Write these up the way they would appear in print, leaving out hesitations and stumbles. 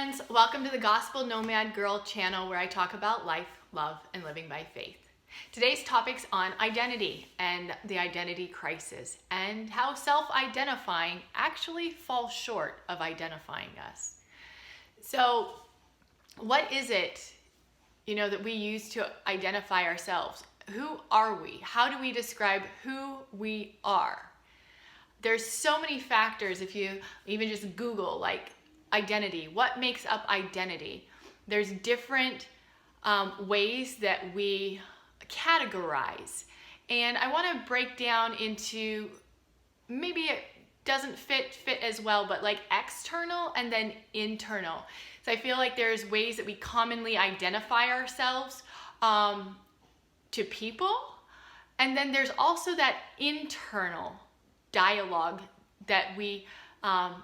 friends, welcome to the Gospel Nomad Girl channel where I talk about life, love, and living by faith. Today's topic's on identity and the identity crisis and how self-identifying actually falls short of identifying us. So what is it, that we use to identify ourselves? Who are we? How do we describe who we are? There's so many factors. If you even just Google identity, what makes up identity? There's different ways that we categorize. And I want to break down into, maybe it doesn't fit as well, but like external and then internal. So I feel like there's ways that we commonly identify ourselves to people. And then there's also that internal dialogue that we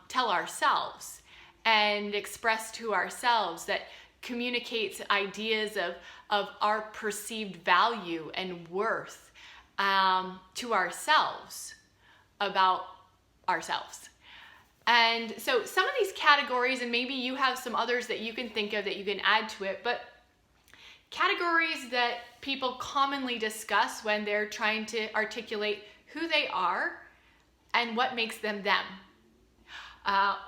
tell ourselves and express to ourselves that communicates ideas of our perceived value and worth to ourselves about ourselves. And so some of these categories, and maybe you have some others that you can think of that you can add to it, but categories that people commonly discuss when they're trying to articulate who they are and what makes them them.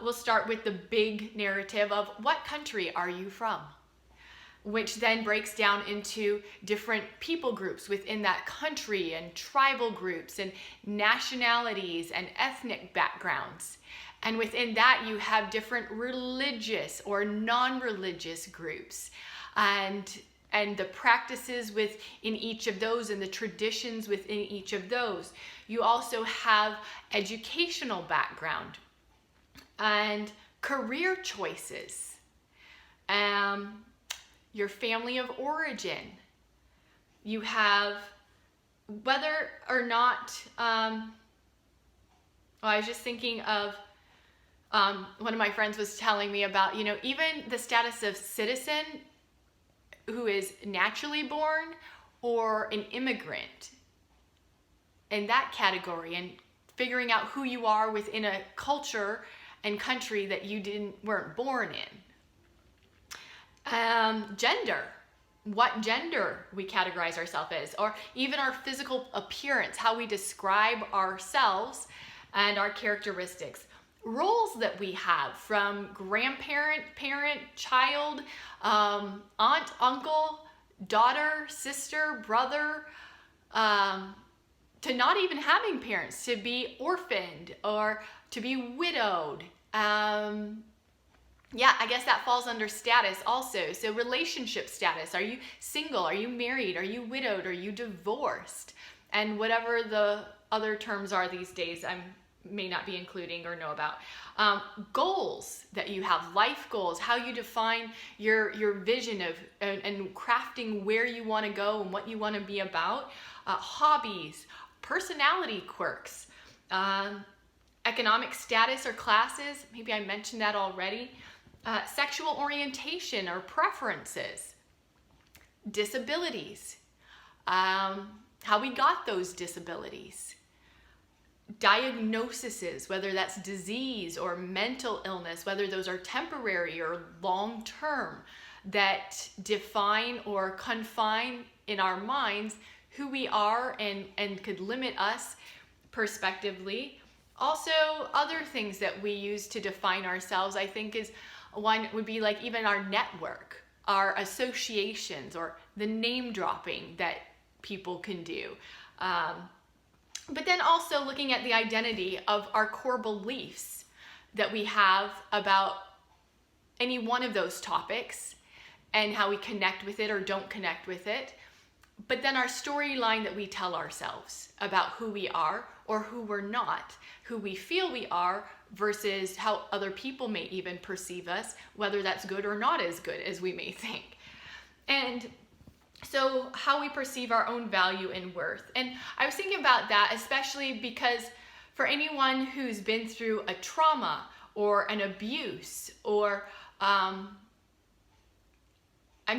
We'll start with the big narrative of what country are you from? Which then breaks down into different people groups within that country and tribal groups and nationalities and ethnic backgrounds. And within that you have different religious or non-religious groups and the practices within each of those and the traditions within each of those. You also have educational background and career choices, your family of origin. You have whether or not, I was just thinking of, one of my friends was telling me about, even the status of citizen who is naturally born or an immigrant in that category, and figuring out who you are within a culture and country that you weren't born in. Gender, what gender we categorize ourselves as, or even our physical appearance, how we describe ourselves and our characteristics. Roles that we have from grandparent, parent, child, aunt, uncle, daughter, sister, brother, to not even having parents, to be orphaned or to be widowed. I guess that falls under status also. So relationship status, are you single? Are you married? Are you widowed? Are you divorced? And whatever the other terms are these days, I may not be including or know about. Goals that you have, life goals, how you define your vision of and crafting where you want to go and what you want to be about. Hobbies, personality quirks, economic status or classes, maybe I mentioned that already. Sexual orientation or preferences, disabilities, how we got those disabilities, diagnoses, whether that's disease or mental illness, whether those are temporary or long-term, that define or confine in our minds who we are and could limit us prospectively. Also, other things that we use to define ourselves, I think, is one would be like even our network, our associations, or the name dropping that people can do. But then also looking at the identity of our core beliefs that we have about any one of those topics and how we connect with it or don't connect with it. But then our storyline that we tell ourselves about who we are or who we're not, who we feel we are versus how other people may even perceive us, whether that's good or not as good as we may think. And so how we perceive our own value and worth. And I was thinking about that, especially because for anyone who's been through a trauma or an abuse, or I'm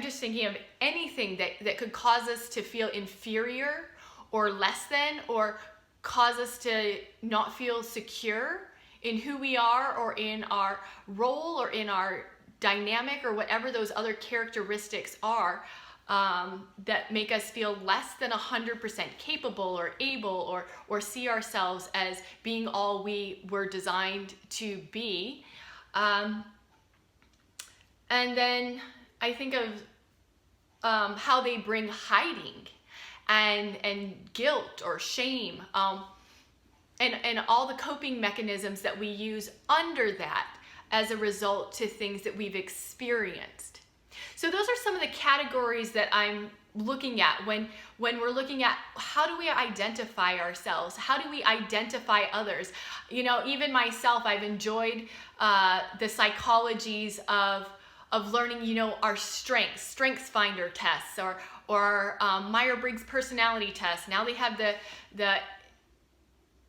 just thinking of anything that could cause us to feel inferior or less than, or cause us to not feel secure in who we are or in our role or in our dynamic or whatever those other characteristics are that make us feel less than 100% capable or able, or see ourselves as being all we were designed to be. And then I think of how they bring hiding and guilt or shame, and all the coping mechanisms that we use under that as a result to things that we've experienced. So those are some of the categories that I'm looking at when we're looking at how do we identify ourselves? How do we identify others? You know, even myself, I've enjoyed the psychologies of learning, you know, our strengths finder tests, or Myers-Briggs personality test. Now they have the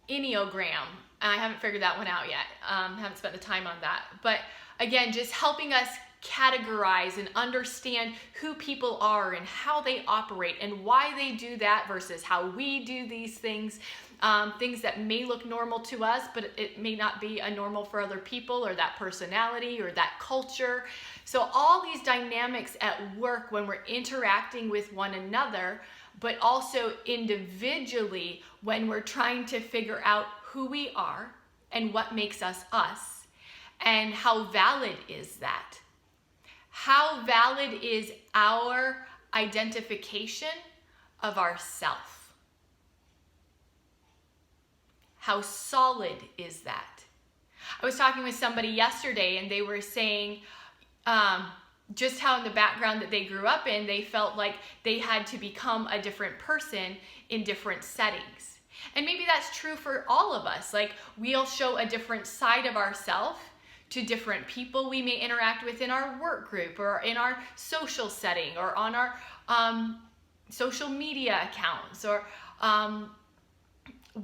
Enneagram. I haven't figured that one out yet. Haven't spent the time on that. But again, just helping us categorize and understand who people are and how they operate and why they do that versus how we do these things. Things that may look normal to us, but it may not be a normal for other people, or that personality or that culture. So all these dynamics at work when we're interacting with one another, but also individually when we're trying to figure out who we are and what makes us us, and how valid is that? How valid is our identification of ourself? How solid is that? I was talking with somebody yesterday, and they were saying just how in the background that they grew up in, they felt like they had to become a different person in different settings. And maybe that's true for all of us. Like, we'll show a different side of ourselves to different people we may interact with in our work group, or in our social setting, or on our social media accounts, or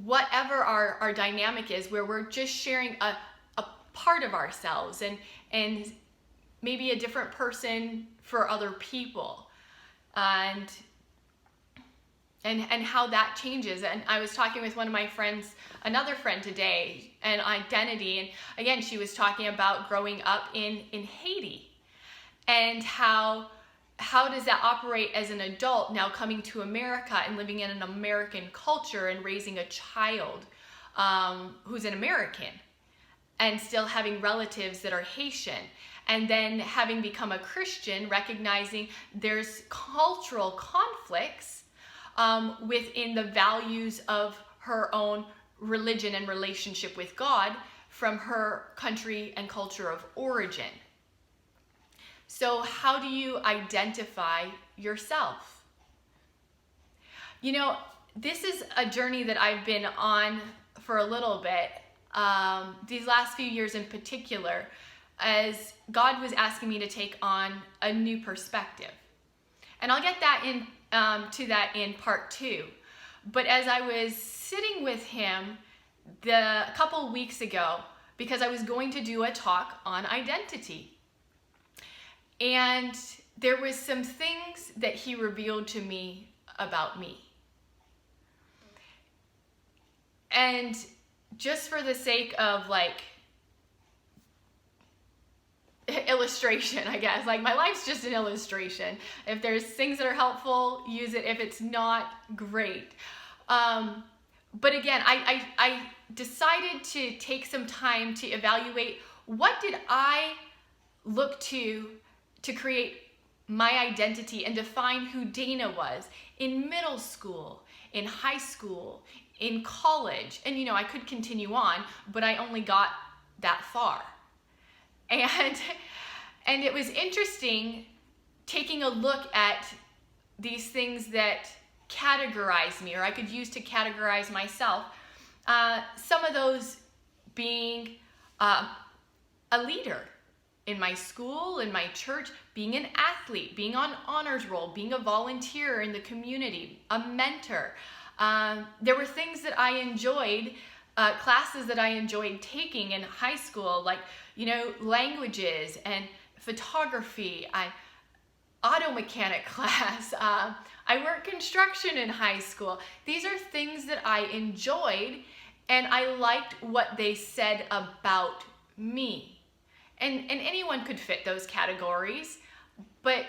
whatever our dynamic is, where we're just sharing a part of ourselves, and maybe a different person for other people, and how that changes. And I was talking with one of my friends, another friend today, and identity, and again, she was talking about growing up in Haiti, and how does that operate as an adult now coming to America and living in an American culture and raising a child who's an American, and still having relatives that are Haitian, and then having become a Christian, recognizing there's cultural conflicts within the values of her own religion and relationship with God from her country and culture of origin. So how do you identify yourself? You know, this is a journey that I've been on for a little bit, these last few years in particular, as God was asking me to take on a new perspective. And I'll get that to that in part 2. But as I was sitting with him a couple weeks ago, because I was going to do a talk on identity, and there was some things that he revealed to me about me. And just for the sake of like illustration, I guess, like my life's just an illustration. If there's things that are helpful, use it. If it's not, great. But again, I decided to take some time to evaluate, what did I look to create my identity and define who Dana was in middle school, in high school, in college. And you know, I could continue on, but I only got that far. And it was interesting taking a look at these things that categorize me, or I could use to categorize myself. Some of those being a leader in my school, in my church, being an athlete, being on honors roll, being a volunteer in the community, a mentor. There were things that I enjoyed, classes that I enjoyed taking in high school, like, you know, languages and photography, auto mechanic class. I worked construction in high school. These are things that I enjoyed, and I liked what they said about me. And anyone could fit those categories. But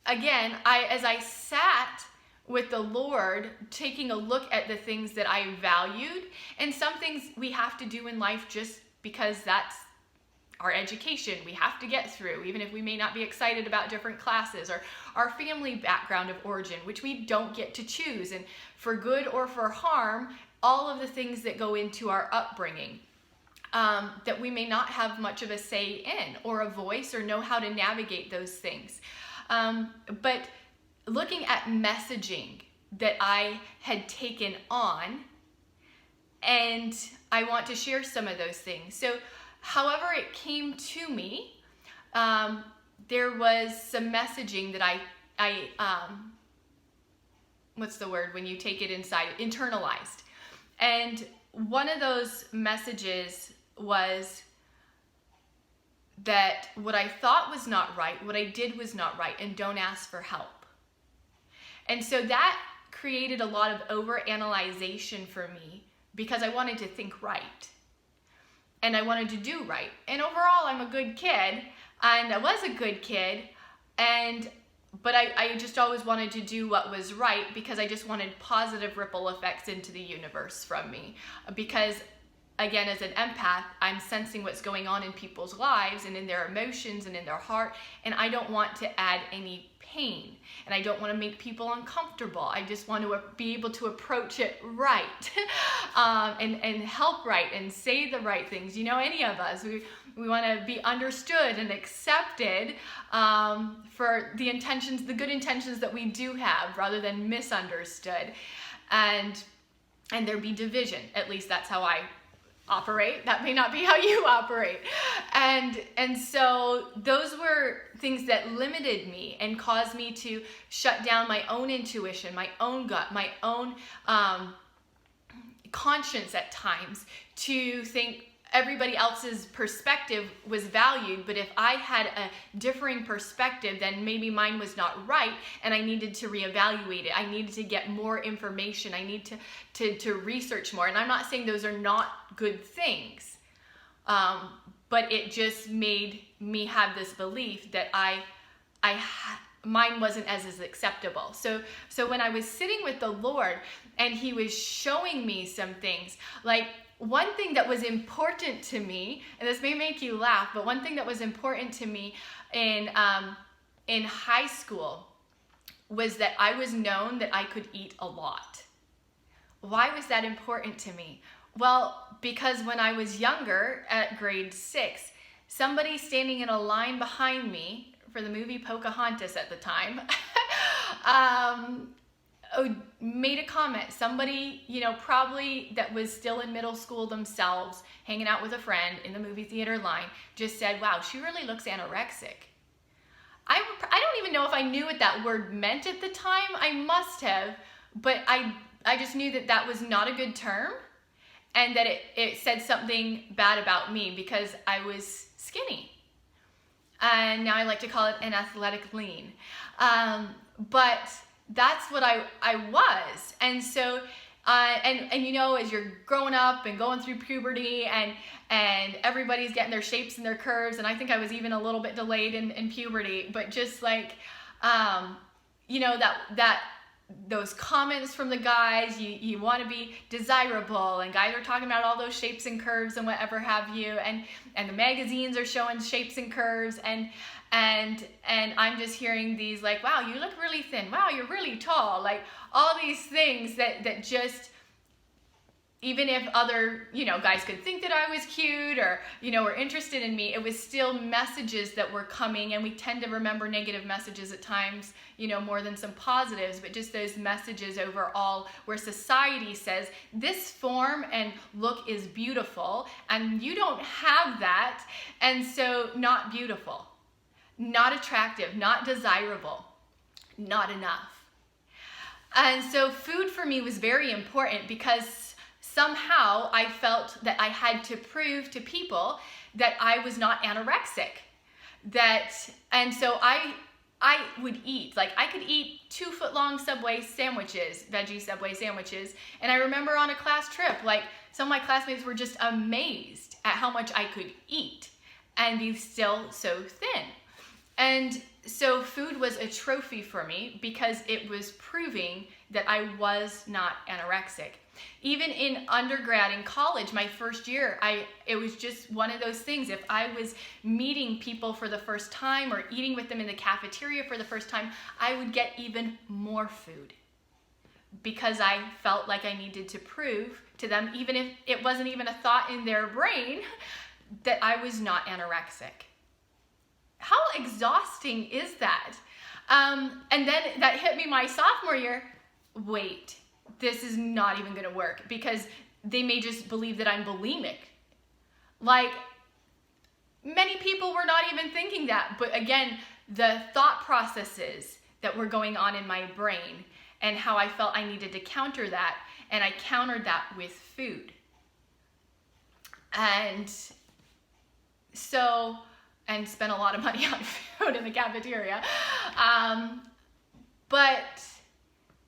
again, as I sat with the Lord, taking a look at the things that I valued, and some things we have to do in life just because that's our education we have to get through, even if we may not be excited about different classes, or our family background of origin, which we don't get to choose, and for good or for harm, all of the things that go into our upbringing, that we may not have much of a say in, or a voice, or know how to navigate those things. But looking at messaging that I had taken on, and I want to share some of those things. So however it came to me, there was some messaging that I what's the word when you take it inside, internalized. And one of those messages was that what I thought was not right, what I did was not right, and don't ask for help. And so that created a lot of overanalyzation for me, because I wanted to think right. And I wanted to do right. And overall, I'm a good kid, and I was a good kid, but I just always wanted to do what was right, because I just wanted positive ripple effects into the universe from me. Because again, as an empath, I'm sensing what's going on in people's lives and in their emotions and in their heart, and I don't want to add any pain, and I don't want to make people uncomfortable. I just want to be able to approach it right, and help right, and say the right things. You know, any of us, we want to be understood and accepted for the intentions, the good intentions that we do have, rather than misunderstood, and there be division. At least that's how I operate. That may not be how you operate. And so those were things that limited me and caused me to shut down my own intuition, my own gut, my own conscience at times, to think everybody else's perspective was valued, but if I had a differing perspective, then maybe mine was not right, and I needed to reevaluate it. I needed to get more information. I need to research more. And I'm not saying those are not good things, but it just made me have this belief that mine wasn't as acceptable. So when I was sitting with the Lord, and He was showing me some things, like, one thing that was important to me, and this may make you laugh, but one thing that was important to me in high school was that I was known that I could eat a lot. Why was that important to me? Well, because when I was younger, at grade 6, somebody standing in a line behind me for the movie Pocahontas at the time, made a comment. Somebody, probably that was still in middle school themselves, hanging out with a friend in the movie theater line, just said, "Wow, she really looks anorexic." I don't even know if I knew what that word meant at the time. I must have, but I just knew that that was not a good term, and that it said something bad about me because I was skinny. And now I like to call it an athletic lean. But that's what I was. And so, as you're growing up and going through puberty, and everybody's getting their shapes and their curves, and I think I was even a little bit delayed in puberty, but just like, that those comments from the guys, you want to be desirable, and guys are talking about all those shapes and curves and whatever have you, and the magazines are showing shapes and curves, and I'm just hearing these like, "Wow, you look really thin. Wow, you're really tall." Like all these things that just, even if other, guys could think that I was cute, or, were interested in me, it was still messages that were coming, and we tend to remember negative messages at times, more than some positives, but just those messages overall where society says this form and look is beautiful, and you don't have that, and so not beautiful, not attractive, not desirable, not enough. And so food for me was very important, because somehow I felt that I had to prove to people that I was not anorexic. And so I would eat, like I could eat 2-foot-long Subway sandwiches, veggie Subway sandwiches. And I remember on a class trip, like some of my classmates were just amazed at how much I could eat. and be still so thin. And so food was a trophy for me because it was proving that I was not anorexic. Even in undergrad and college, my first year, it was just one of those things. If I was meeting people for the first time or eating with them in the cafeteria for the first time, I would get even more food because I felt like I needed to prove to them, even if it wasn't even a thought in their brain, that I was not anorexic. How exhausting is that? And then that hit me my sophomore year. Wait, this is not even going to work because they may just believe that I'm bulimic. Like, many people were not even thinking that. But again, the thought processes that were going on in my brain and how I felt I needed to counter that. And I countered that with food. And spent a lot of money on food in the cafeteria. But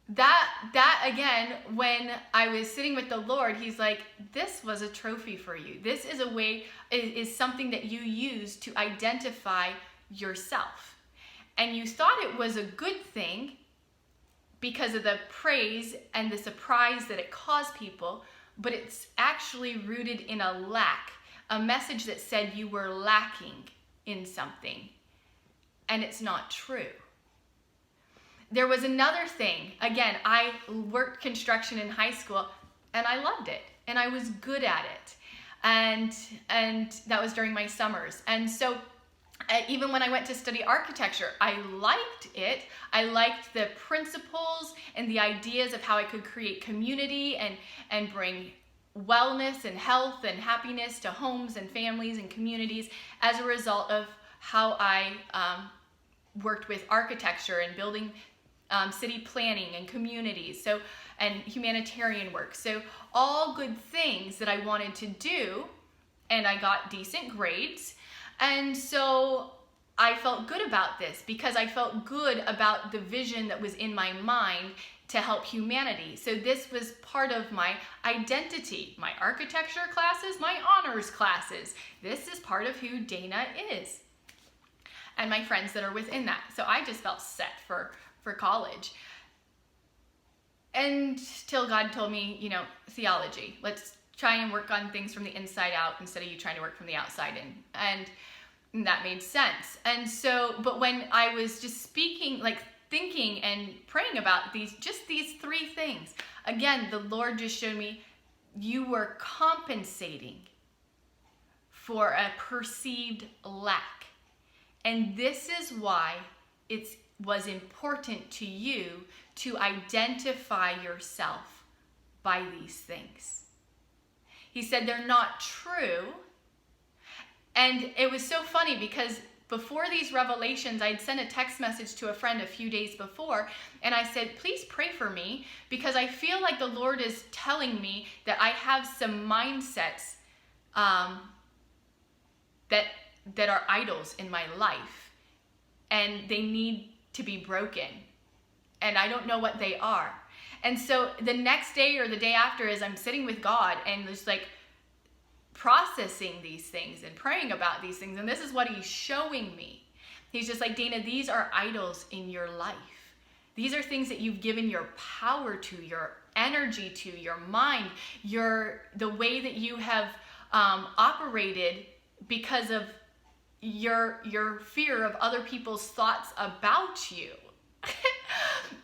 that again, when I was sitting with the Lord, he's like, this was a trophy for you. This is a way, is something that you use to identify yourself. And you thought it was a good thing because of the praise and the surprise that it caused people, but it's actually rooted in a lack, a message that said you were lacking in something, and it's not true. There was another thing. Again, I worked construction in high school, and I loved it, and I was good at it, and that was during my summers. And so even when I went to study architecture, I liked it. I liked the principles and the ideas of how I could create community and bring wellness and health and happiness to homes and families and communities as a result of how I worked with architecture and building city planning and communities, and humanitarian work. So all good things that I wanted to do, and I got decent grades. And so I felt good about this because I felt good about the vision that was in my mind to help humanity. So this was part of my identity, my architecture classes, my honors classes. This is part of who Dana is, and my friends that are within that. So I just felt set for college. Until God told me, theology. Let's try and work on things from the inside out instead of you trying to work from the outside in. And that made sense. And so, but when I was just speaking, like thinking and praying about these three things, again, the Lord just showed me you were compensating for a perceived lack. And this is why it was important to you to identify yourself by these things. He said they're not true. And it was so funny because before these revelations, I'd sent a text message to a friend a few days before, and I said, please pray for me because I feel like the Lord is telling me that I have some mindsets that are idols in my life, and they need to be broken, and I don't know what they are. And so the next day or the day after, as I'm sitting with God and just like processing these things and praying about these things, and this is what he's showing me. He's just like, Dana, these are idols in your life. These are things that you've given your power to, your energy to, your mind, the way that you have operated because of your fear of other people's thoughts about you.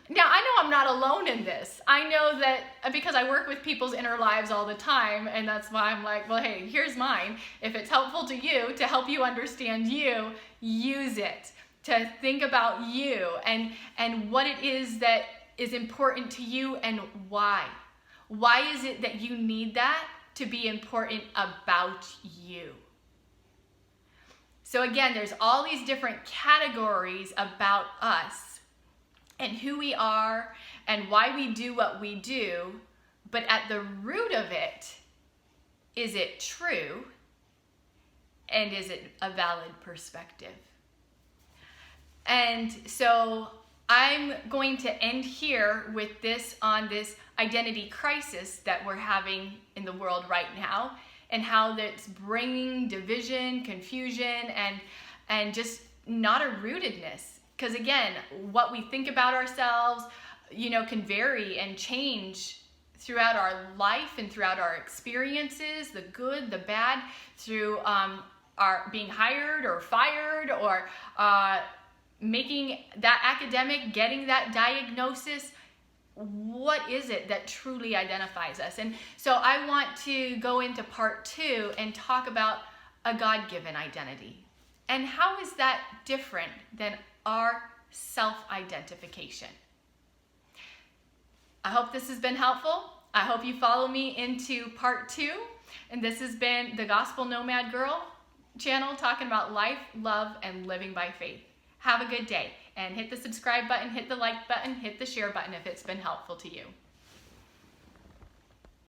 Now, I know I'm not alone in this. I know that because I work with people's inner lives all the time, and that's why I'm like, well, hey, here's mine. If it's helpful to you, to help you understand you, use it. To think about you and what it is that is important to you and why. Why is it that you need that to be important about you? So again, there's all these different categories about us and who we are and why we do what we do, but at the root of it, is it true? And is it a valid perspective? And so I'm going to end here with this on this identity crisis that we're having in the world right now. and how that's bringing division, confusion, and just not a rootedness. Because again, what we think about ourselves, can vary and change throughout our life and throughout our experiences, the good, the bad, through our being hired or fired, or making that academic, getting that diagnosis. What is it that truly identifies us? And so I want to go into part 2 and talk about a God-given identity. And how is that different than our self-identification? I hope this has been helpful. I hope you follow me into part 2. And this has been the Gospel Nomad Girl channel, talking about life, love, and living by faith. Have a good day, and hit the subscribe button, hit the like button, hit the share button if it's been helpful to you.